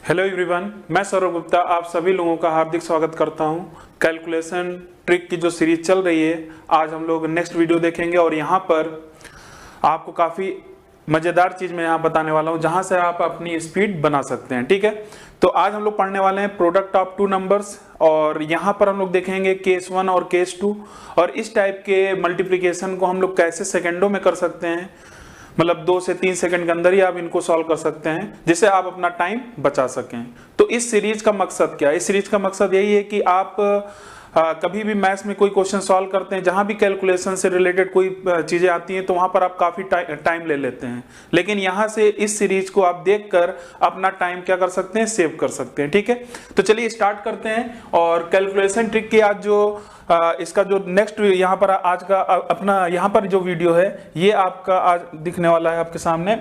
Hello everyone, मैं सौरभ गुप्ता आप सभी लोगों का हार्दिक स्वागत करता हूं। कैलकुलेशन ट्रिक की जो सीरीज चल रही है, आज हम लोग नेक्स्ट वीडियो देखेंगे और यहां पर आपको काफ़ी मज़ेदार चीज़ मैं यहाँ बताने वाला हूं जहां से आप अपनी स्पीड बना सकते हैं। ठीक है, तो आज हम लोग पढ़ने वाले हैं प्रोडक्ट ऑफ टू नंबर्स और यहाँ पर हम लोग देखेंगे केस 1 और केस 2 और इस टाइप के मल्टीप्लिकेशन को हम लोग कैसे सेकेंडों में कर सकते हैं, मतलब 2 से 3 सेकंड के अंदर ही आप इनको सॉल्व कर सकते हैं जिससे आप अपना टाइम बचा सकें। तो इस सीरीज का मकसद क्या है? इस सीरीज का मकसद यही है कि आप कभी भी मैथ्स में कोई क्वेश्चन सॉल्व करते हैं, जहां भी कैलकुलेशन से रिलेटेड कोई चीजें आती हैं तो वहां पर आप काफी टाइम ले लेते हैं, लेकिन यहां से इस सीरीज को आप देखकर अपना टाइम क्या कर सकते हैं, सेव कर सकते हैं। ठीक है, तो चलिए स्टार्ट करते हैं। और कैलकुलेशन ट्रिक की आज जो इसका जो नेक्स्ट यहाँ पर आज का अपना यहाँ पर जो वीडियो है ये आपका आज दिखने वाला है आपके सामने,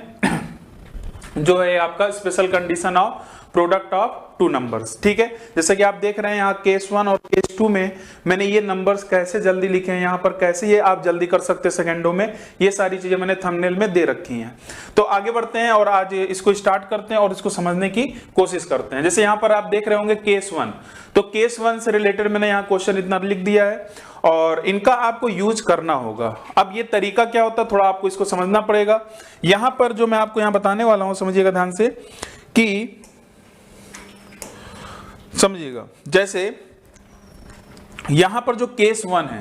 जो है आपका special condition of product of two numbers. ठीक है, जैसे कि आप देख रहे हैं यहाँ केस 1 और केस 2 में मैंने ये नंबर्स कैसे जल्दी लिखे हैं, यहाँ पर कैसे ये आप जल्दी कर सकते हैं सेकेंडों में, ये सारी चीजें मैंने थंबनेल में दे रखी हैं। तो आगे बढ़ते हैं और आज इसको स्टार्ट करते हैं और इसको समझने की कोशिश करते हैं। जैसे यहाँ पर आप देख रहे होंगे केस 1, तो केस 1 से रिलेटेड मैंने यहाँ क्वेश्चन इतना लिख दिया है और इनका आपको यूज करना होगा। अब ये तरीका क्या होता है, थोड़ा आपको इसको समझना पड़ेगा। यहां पर जो मैं आपको यहां बताने वाला हूं, समझिएगा ध्यान से कि समझिएगा, जैसे यहां पर जो केस 1 है,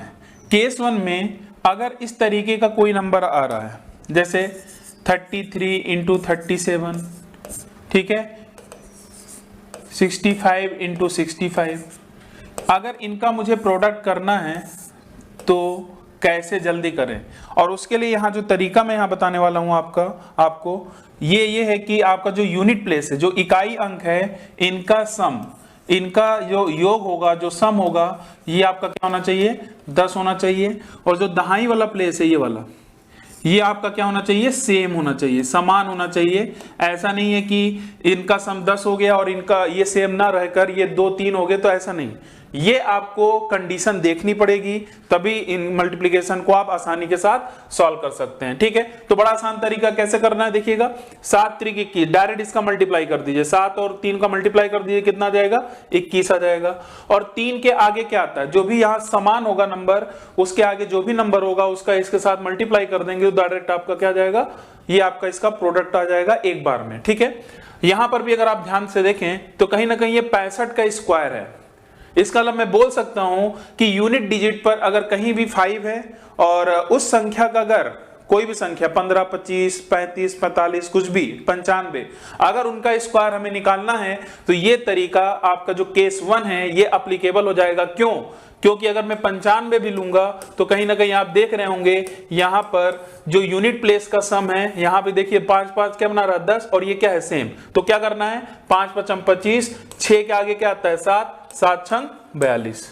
केस 1 में अगर इस तरीके का कोई नंबर आ रहा है, जैसे 33 इंटू 37, ठीक है, 65 इंटू 65, अगर इनका मुझे प्रोडक्ट करना है तो कैसे जल्दी करें। और उसके लिए यहाँ जो तरीका मैं यहाँ बताने वाला हूँ आपको ये है कि आपका जो यूनिट प्लेस है, जो इकाई अंक है, इनका सम, इनका जो योग होगा, जो सम होगा, ये आपका क्या होना चाहिए, 10 होना चाहिए। और जो दहाई वाला प्लेस है, ये वाला, ये आपका क्या होना चाहिए, सेम होना चाहिए, समान होना चाहिए। ऐसा नहीं है कि इनका सम 10 हो गया और इनका ये सेम ना रहकर ये 2 3 हो गए, तो ऐसा नहीं। ये आपको कंडीशन देखनी पड़ेगी, तभी इन मल्टीप्लिकेशन को आप आसानी के साथ सॉल्व कर सकते हैं। ठीक है, तो बड़ा आसान तरीका कैसे करना है देखिएगा। 7 3 21, डायरेक्ट इसका मल्टीप्लाई कर दीजिए, 7 और 3 का मल्टीप्लाई कर दीजिए, कितना आ जाएगा, 21 आ जाएगा। और 3 के आगे क्या आता है, जो भी यहाँ समान होगा नंबर, उसके आगे जो भी नंबर होगा उसका इसके साथ मल्टीप्लाई कर देंगे, तो डायरेक्ट आपका क्या जाएगा, ये आपका इसका प्रोडक्ट आ जाएगा एक बार में। ठीक है, यहां पर भी अगर आप ध्यान से देखें तो कहीं ना कहीं ये 65 का स्क्वायर है। इसका मतलब मैं बोल सकता हूं कि यूनिट डिजिट पर अगर कहीं भी 5 है और उस संख्या का अगर कोई भी संख्या 15 25 35 45 कुछ भी 95, अगर उनका स्क्वायर हमें निकालना है तो ये तरीका आपका जो केस 1 है ये एप्लीकेबल हो जाएगा। क्यों? क्योंकि अगर मैं 95 भी लूंगा तो कहीं ना कहीं आप देख रहे होंगे यहां पर जो यूनिट प्लेस का सम है, यहां पे देखिए 5 5 क्या बना रहा है, 10, और ये क्या है, सेम। तो क्या करना है, 5 5 25, 6 के आगे क्या आता है, 7 7 6 42।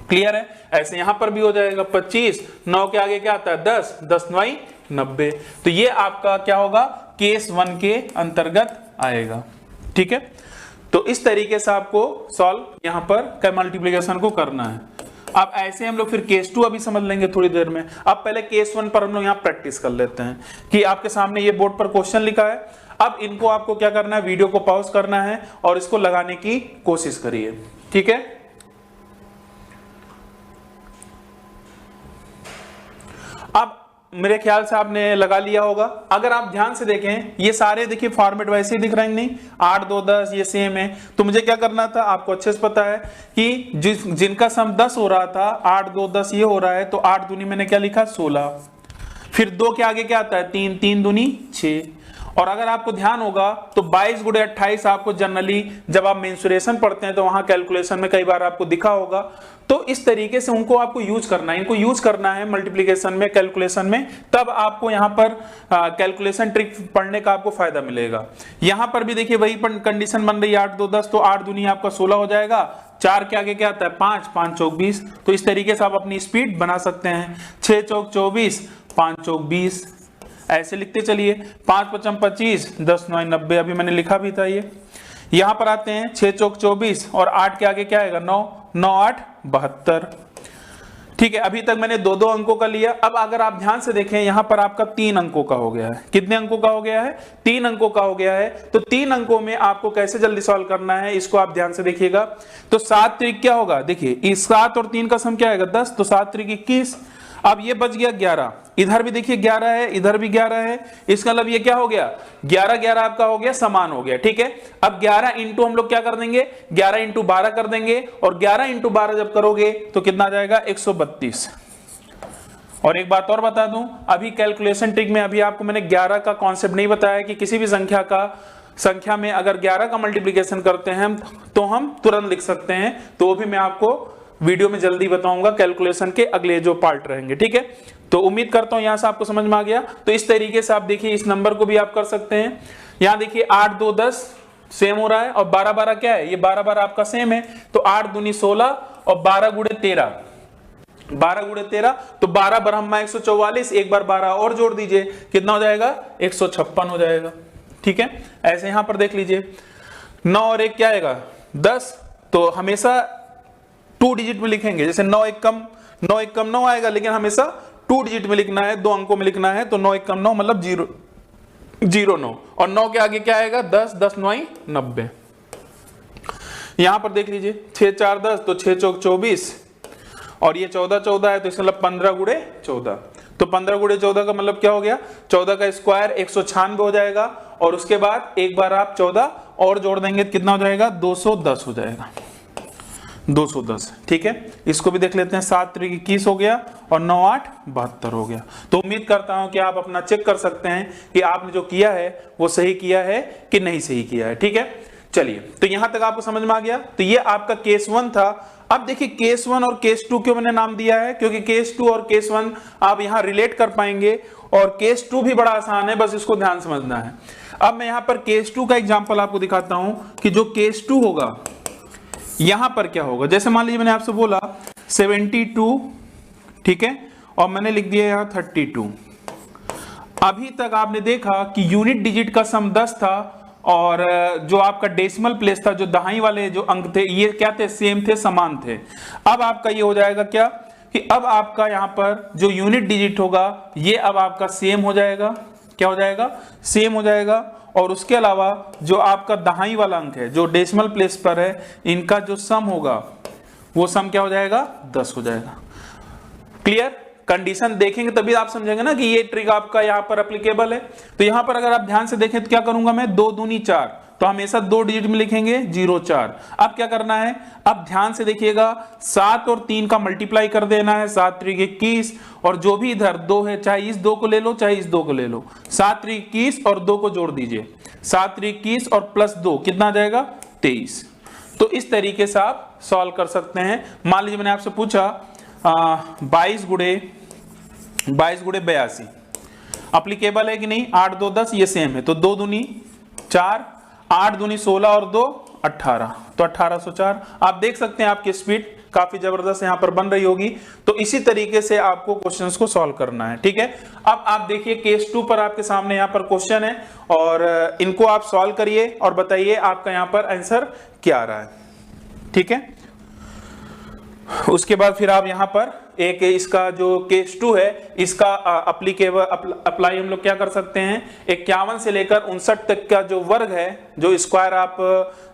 क्लियर है? ऐसे यहां पर भी हो जाएगा 25, 9 के आगे क्या आता है, 10 10 9 90। तो ये आपका क्या होगा, केस 1 के अंतर्गत आएगा। ठीक है, तो इस तरीके से आपको सॉल्व यहां पर मल्टीप्लिकेशन को करना है। अब ऐसे हम लोग फिर केस 2 अभी समझ लेंगे थोड़ी देर में। अब पहले केस 1 पर हम लोग यहां प्रैक्टिस कर लेते हैं कि आपके सामने ये बोर्ड पर क्वेश्चन लिखा है। अब इनको आपको क्या करना है, वीडियो को पॉज करना है और इसको लगाने की कोशिश करिए। ठीक है, अब मेरे ख्याल से आपने लगा लिया होगा। अगर आप ध्यान से देखें, ये सारे देखिए फॉर्मेट वैसे ही दिख रहे हैं, नहीं 8 2 10 ये सेम है। तो मुझे क्या करना था, आपको अच्छे से पता है कि जिनका सम 10 हो रहा था, 8 2 10 ये हो रहा है, तो 8 दूनी मैंने क्या लिखा, 16। फिर 2 के आगे क्या आता है, 3 3 दूनी 6। और अगर आपको ध्यान होगा तो 22 गुणे 28 आपको जनरली जब आप मेंसुरेशन पढ़ते हैं तो वहां कैलकुलेशन में कई बार आपको दिखा होगा। तो इस तरीके से उनको आपको यूज करना है, इनको यूज करना है मल्टीप्लिकेशन में, कैलकुलेशन में, तब आपको यहाँ पर कैलकुलेशन ट्रिक पढ़ने का आपको फायदा मिलेगा। यहाँ पर भी देखिए वही कंडीशन बन रही है, 8 2 10, तो 8 दूनी आपका 16 हो जाएगा। 4 के आगे क्या आता है, 5 5 चौक 20। तो इस तरीके से आप अपनी स्पीड बना सकते हैं। 6 चौक 24, 5 चौक 20, ऐसे लिखते चलिए। 5 5 25, 10 9 90, अभी मैंने लिखा भी था ये। यहां पर आते हैं 6 चौक 24 और 8 के आगे क्या आएगा, 9 9 8 72। ठीक है, अभी तक मैंने दो दो अंकों का लिया। अब अगर आप ध्यान से देखें यहां पर आपका 3 अंकों का हो गया है। कितने अंकों का हो गया है? 3 अंकों का हो गया है। तो 3 अंकों में आपको कैसे जल्दी सॉल्व करना है इसको आप ध्यान से देखिएगा। तो 7 त्रिक क्या होगा, देखिए इस 7 और 3 का सम क्या आएगा 10, तो 7 त्रिक 21। अब ये बच गया 11, इधर भी देखिए 11 है, इधर भी 11 है, इसका मतलब ये क्या हो गया 11 11 आपका हो गया, समान हो गया। ठीक है, अब 11 इंटू हम लोग क्या कर देंगे 11 इंटू 12 कर देंगे, और 11 इंटू 12 जब करोगे तो कितना आ जाएगा 132। और एक बात और बता दूं, अभी कैलकुलेशन ट्रिक में अभी आपको मैंने 11 का कॉन्सेप्ट नहीं बताया कि किसी भी संख्या में अगर 11 का मल्टीप्लिकेशन करते हैं तो हम तुरंत लिख सकते हैं। तो वो भी मैं आपको वीडियो में जल्दी बताऊंगा, कैलकुलेशन के अगले जो पार्ट रहेंगे। ठीक है, तो उम्मीद करता हूं यहां से आपको समझ में आ गया। तो इस तरीके से आप देखिए इस नंबर को भी आप कर सकते हैं। यहां देखिए 8 2 10 सेम हो रहा है, और 12 12 क्या है, ये 12 12 आपका सेम है। तो 8 दूनी 16 और 12 गुणे 13, 12 गुणे 13 तो 12 बरहम्मा 144, एक बार 12 और जोड़ दीजिए, कितना हो जाएगा 156 हो जाएगा। ठीक है, ऐसे यहां पर देख लीजिए 9 और 1 क्या आएगा 10, तो हमेशा 2 डिजिट में लिखेंगे। जैसे 9 1 कम 9 आएगा, लेकिन हमेशा 2 डिजिट में लिखना है, 2 अंकों में लिखना है। तो 9 1 कम 9 मतलब 0 और 9 के आगे क्या आएगा 10, 10 9 90। यहां पर देख लीजिए 6 4 10 तो 6 चौक 24, और ये 14 14 है तो इसका मतलब 15 गुणे 14। तो 15 गुणे 14 का मतलब क्या हो गया 14 का स्क्वायर 196 हो जाएगा, और उसके बाद एक बार आप 14 और जोड़ देंगे तो कितना हो जाएगा 210 हो जाएगा, 210। ठीक है, इसको भी देख लेते हैं। 7 त्रिक 21 हो गया और 9 8 72 हो गया। तो उम्मीद करता हूं कि आप अपना चेक कर सकते हैं कि आपने जो किया है वो सही किया है कि नहीं सही किया है। ठीक है, चलिए तो यहां तक आपको समझ में आ गया। तो ये आपका केस 1 था। अब देखिए केस 1 और केस 2 क्यों मैंने नाम दिया है, क्योंकि केस 2 और केस 1 आप यहां रिलेट कर पाएंगे, और केस 2 भी बड़ा आसान है, बस इसको ध्यान समझना है। अब मैं यहां पर केस 2 का एग्जांपल आपको दिखाता हूं कि जो केस 2 होगा यहां पर क्या होगा। जैसे मान लीजिए मैंने आपसे बोला 72, ठीक है, और मैंने लिख दिया यहां 32। अभी तक आपने देखा कि यूनिट डिजिट का सम 10 था, और जो आपका डेसिमल प्लेस था, जो दहाई वाले जो अंक थे, ये क्या थे सेम थे, समान थे। अब आपका ये हो जाएगा क्या कि अब आपका यहां पर जो यूनिट डिजिट होगा ये अब आपका सेम हो जाएगा। क्या हो जाएगा सेम हो जाएगा, और उसके अलावा जो आपका दहाई वाला अंक है जो डेसिमल प्लेस पर है, इनका जो सम होगा वो सम क्या हो जाएगा 10 हो जाएगा। क्लियर, कंडीशन देखेंगे तभी आप समझेंगे ना कि ये ट्रिक आपका यहाँ पर एप्लीकेबल है। तो यहाँ पर अगर आप ध्यान से देखें तो क्या करूंगा मैं 2 दूनी 4, तो हमेशा 2 डिजिट में लिखेंगे 0 4। अब क्या करना है, अब ध्यान से देखिएगा 7 और 3 का मल्टीप्लाई कर देना है, 7 त्रिक 21, और जो भी इधर 2 है चाहे इस 2 को ले लो चाहे इस 2 को ले लो, 7 त्रिक 21 और 2 को जोड़ दीजिए, 7 त्रिक 21 और प्लस 2 कितना आ जाएगा 23। तो इस तरीके से आप सॉल्व कर सकते हैं। मान लीजिए मैंने आपसे पूछा 22 गुणे 82 अप्लीकेबल है कि नहीं, 8 2 10 ये सेम है, तो 2 दूनी 4, 8 दूनी 16 और 2 18, तो 1804। आप देख सकते हैं आपकी स्पीड काफी जबरदस्त यहां पर बन रही होगी। तो इसी तरीके से आपको क्वेश्चंस को सॉल्व करना है। ठीक है, अब आप देखिए केस 2 पर आपके सामने यहां पर क्वेश्चन है, और इनको आप सॉल्व करिए और बताइए आपका यहां पर आंसर क्या आ रहा है। ठीक है, उसके बाद फिर आप यहां पर एक इसका जो केस 2 है इसका अप्लाई हम लोग क्या कर सकते हैं, 51 से लेकर 59 तक का जो वर्ग है, जो स्क्वायर आप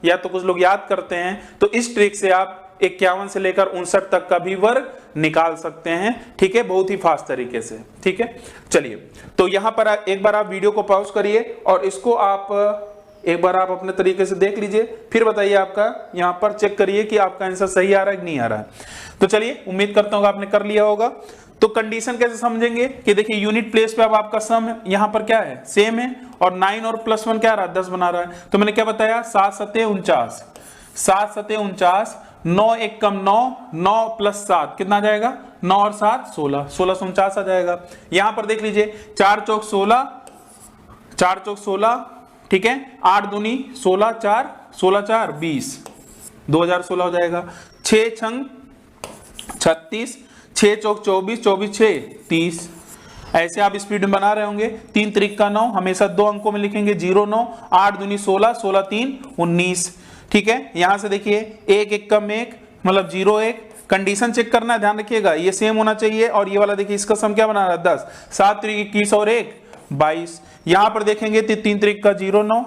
या तो कुछ लोग याद करते हैं, तो इस ट्रिक से आप 51 से लेकर 59 तक का भी वर्ग निकाल सकते हैं। ठीक है, बहुत ही फास्ट तरीके से। ठीक है, चलिए तो यहां पर एक बार आप वीडियो को पॉज करिए और इसको आप एक बार आप अपने तरीके से देख लीजिए, फिर बताइए आपका यहां पर चेक करिए कि आपका आंसर सही आ रहा है कि नहीं आ रहा है। तो चलिए उम्मीद करता हूं आपने कर लिया होगा। तो कंडीशन कैसे समझेंगे कि देखिए यूनिट प्लेस पे अब आपका सम यहां पर क्या है सेम है, और 9 और प्लस 1 क्या आ रहा है 10 बना रहा है। तो मैंने क्या बताया 7 7 49, 7 7 49, 9 1 कम 9, 9 प्लस 7 कितना आ जाएगा 9 और 7 16, 1649 आ जाएगा। यहां पर देख लीजिए 4 चौक 16, 4 चौक 16, ठीक है, 8 दूनी 16, 4 16 4 20, 2016 हो जाएगा। 6 छंग 36, 6 चौक 24, 24 6 30। ऐसे आप स्पीड में बना रहे होंगे। 3 त्रिक का 9 हमेशा 2 अंकों में लिखेंगे 0 9, 8 दूनी 16, 16 3 19। ठीक है, यहां से देखिए 1 1 कम 1 मतलब 0 1, कंडीशन चेक करना है, ध्यान रखिएगा, ये सेम होना चाहिए। और ये वाला देखिए, इसका सम क्या बना रहा है 10, 7 त्रिक 21 और 1 22। यहां पर देखेंगे तो 3 त्रिक का 09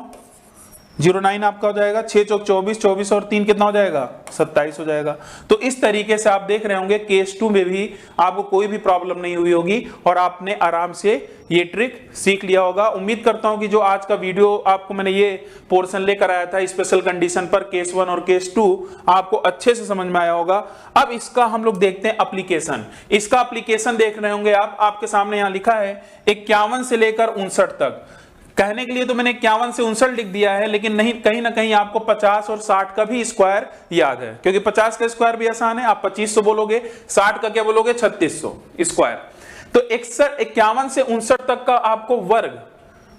09 आपका हो जाएगा, 6 चौक 24, 24 और 3 कितना हो जाएगा 27 हो जाएगा। तो इस तरीके से आप देख रहे होंगे केस 2 में भी आपको कोई भी प्रॉब्लम नहीं हुई होगी और आपने आराम से ये ट्रिक सीख लिया होगा। उम्मीद करता हूं कि जो आज का वीडियो आपको मैंने ये पोर्शन लेकर आया था स्पेशल कंडीशन पर केस 1 और केस 2 आपको अच्छे से समझ में आया होगा। अब इसका हम लोग देखते हैं एप्लीकेशन। इसका एप्लीकेशन देख रहे होंगे आप, आपके सामने यहां लिखा है 51 से लेकर 59 तक। कहने के लिए तो मैंने 51 से 59 लिख दिया है, लेकिन नहीं, कहीं ना कहीं आपको 50 और 60 का भी स्क्वायर याद है, क्योंकि 50 का स्क्वायर भी आसान है, आप 2500 बोलोगे, 60 का क्या बोलोगे 3600 स्क्वायर। तो 51 से 59 तक का आपको वर्ग,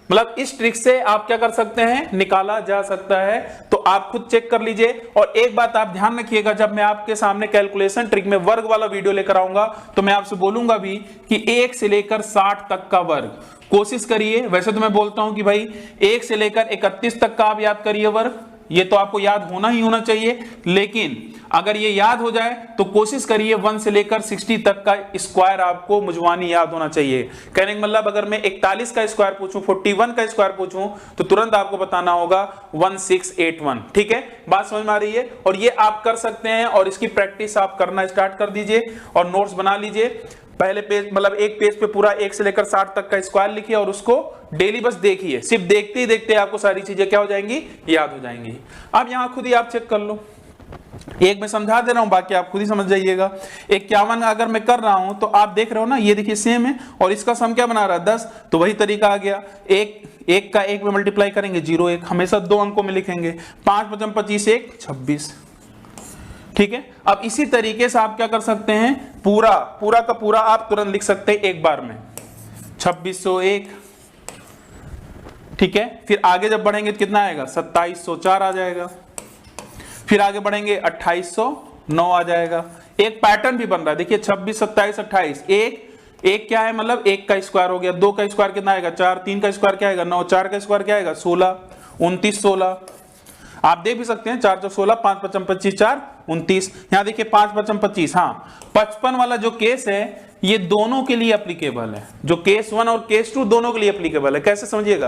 मतलब इस ट्रिक से आप क्या कर सकते हैं, निकाला जा सकता है। तो आप खुद चेक कर लीजिए। और एक बात आप ध्यान रखिएगा, जब मैं आपके सामने कैलकुलेशन ट्रिक में वर्ग वाला वीडियो लेकर आऊंगा तो मैं आपसे बोलूंगा भी कि 1 से लेकर 60 तक का वर्ग कोशिश करिए। वैसे तो मैं बोलता हूं कि भाई 1 से लेकर 31 तक का आप याद करिए वर्ग, ये तो आपको याद होना ही होना चाहिए। लेकिन अगर ये याद हो जाए तो कोशिश करिए 1 से लेकर 60 तक का स्क्वायर आपको मुजवानी याद होना चाहिए। कहने का मतलब अगर मैं 41 का स्क्वायर पूछूं, 41 का स्क्वायर पूछूं तो तुरंत आपको बताना होगा 1681। ठीक है, बात समझ में आ रही है। और ये आप कर सकते हैं और इसकी प्रैक्टिस आप करना स्टार्ट कर दीजिए और नोट्स बना लीजिए। पहले पेज, मतलब एक पेज पे पूरा 1 से लेकर 60 तक का स्क्वायर लिखिए और उसको डेली बस देखिए। सिर्फ देखते ही देखते आपको सारी चीजें क्या हो जाएंगी, याद हो जाएंगी। अब यहां खुद ही आप चेक कर लो, एक मैं समझा दे रहा हूं, बाकी आप खुद ही समझ जाइएगा। 51 अगर मैं कर रहा हूं तो आप देख रहे हो ना, ये देखिए सेम है और इसका सम क्या बना रहा है 10, तो वही तरीका आ गया। एक का 1 में मल्टीप्लाई करेंगे 01, हमेशा 2 अंकों में लिखेंगे। 5 5 25 1 26। ठीक है, अब इसी तरीके से आप क्या कर सकते हैं, पूरा का पूरा आप तुरंत लिख सकते हैं एक बार में 2601। ठीक है, फिर आगे जब बढ़ेंगे तो कितना आएगा 2704 आ जाएगा। फिर आगे बढ़ेंगे 2809 आ जाएगा। एक पैटर्न भी बन रहा है, देखिए 26 27 28। एक क्या है, मतलब 1 का स्क्वायर हो गया, 2 का स्क्वायर कितना आएगा 4, 3 का स्क्वायर क्या आएगा 9, 4 का स्क्वायर क्या आएगा 16, 29 16। आप देख भी सकते हैं 4 4 16, 5 5 25 4 29। यहां देखिए 5 5 25, हाँ 55 वाला जो केस है ये दोनों के लिए एप्लीकेबल है। जो केस 1 और केस 2 दोनों के लिए एप्लीकेबल है। कैसे समझिएगा,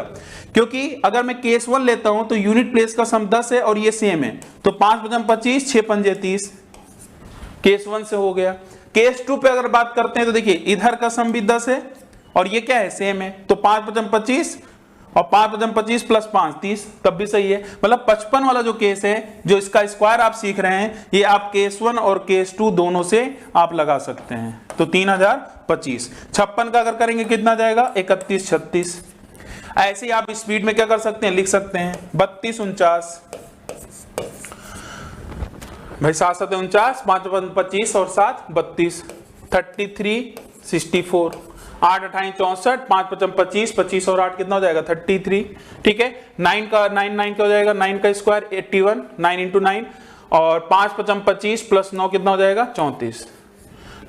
क्योंकि अगर मैं केस 1 लेता हूं तो यूनिट प्लेस का सम 10 है और ये सेम है, तो 5 5 25 6 5 30 केस 1 से हो गया। केस 2 पे अगर बात करते हैं तो देखिए इधर का सम भी 10 है और ये क्या है सेम है, तो 5 5 25 और 5 5 25 प्लस 5 30, तब भी सही है। मतलब 55 वाला जो केस है, जो इसका स्क्वायर आप सीख रहे हैं, ये आप केस 1 और केस 2 दोनों से आप लगा सकते हैं। तो 3025। 56 का अगर करेंगे कितना जाएगा 31 36। ऐसे ही आप स्पीड में क्या कर सकते हैं, लिख सकते हैं 32 49। भाई 7 7 49, 5 5 25 और 7 32, 33 64। 8 28 64, 5 5 25 25 और 8 कितना हो जाएगा 33। ठीक है, 9 का 9 क्या हो जाएगा, 9 का स्क्वायर 81, 9 इंटू 9 और 5 5 25 प्लस 9 कितना हो जाएगा 34।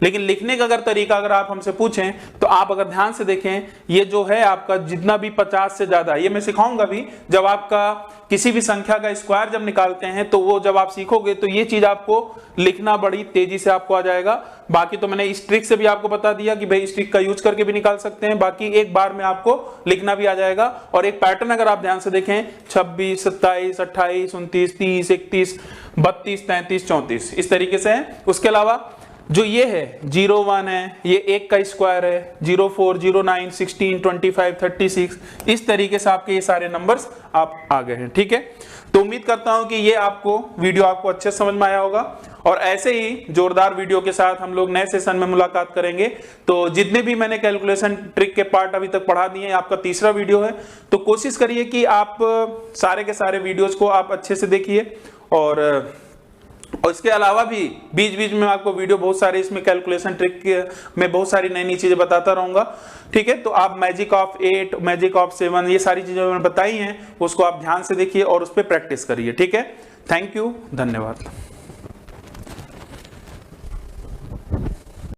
लेकिन लिखने का अगर तरीका अगर आप हमसे पूछें तो आप अगर ध्यान से देखें, ये जो है आपका जितना भी 50 से ज्यादा, ये मैं सिखाऊंगा भी, जब आपका किसी भी संख्या का स्क्वायर जब निकालते हैं तो वो जब आप सीखोगे तो ये चीज आपको लिखना बड़ी तेजी से आपको आ जाएगा। बाकी तो मैंने इस ट्रिक से भी आपको बता दिया कि भाई इस ट्रिक का यूज करके भी निकाल सकते हैं, बाकी एक बार में आपको लिखना भी आ जाएगा। और एक पैटर्न अगर आप ध्यान से देखें 26 27 28 29 30 31 32 33 34 इस तरीके से है। उसके अलावा जो ये है 01 है, ये 1 का स्क्वायर है, 04 09 16 25 36, इस तरीके से आपके ये सारे नंबर्स आप आ गए हैं। ठीक है, तो उम्मीद करता हूं कि ये आपको वीडियो आपको अच्छे समझ में आया होगा और ऐसे ही जोरदार वीडियो के साथ हम लोग नए सेशन में मुलाकात करेंगे। तो जितने भी मैंने कैलकुलेशन ट्रिक के पार्ट अभी तक पढ़ा दिए हैं, आपका तीसरा वीडियो है, तो कोशिश करिए कि आप सारे के सारे वीडियोज को आप अच्छे से देखिए। और इसके अलावा भी बीच बीच में आपको वीडियो बहुत सारे इसमें कैलकुलेशन ट्रिक में बहुत सारी नई नई चीजें बताता रहूंगा। ठीक है, तो आप मैजिक ऑफ 8 मैजिक ऑफ 7 ये सारी चीजें मैंने बताई हैं, उसको आप ध्यान से देखिए और उस पर प्रैक्टिस करिए। ठीक है, थैंक यू, धन्यवाद।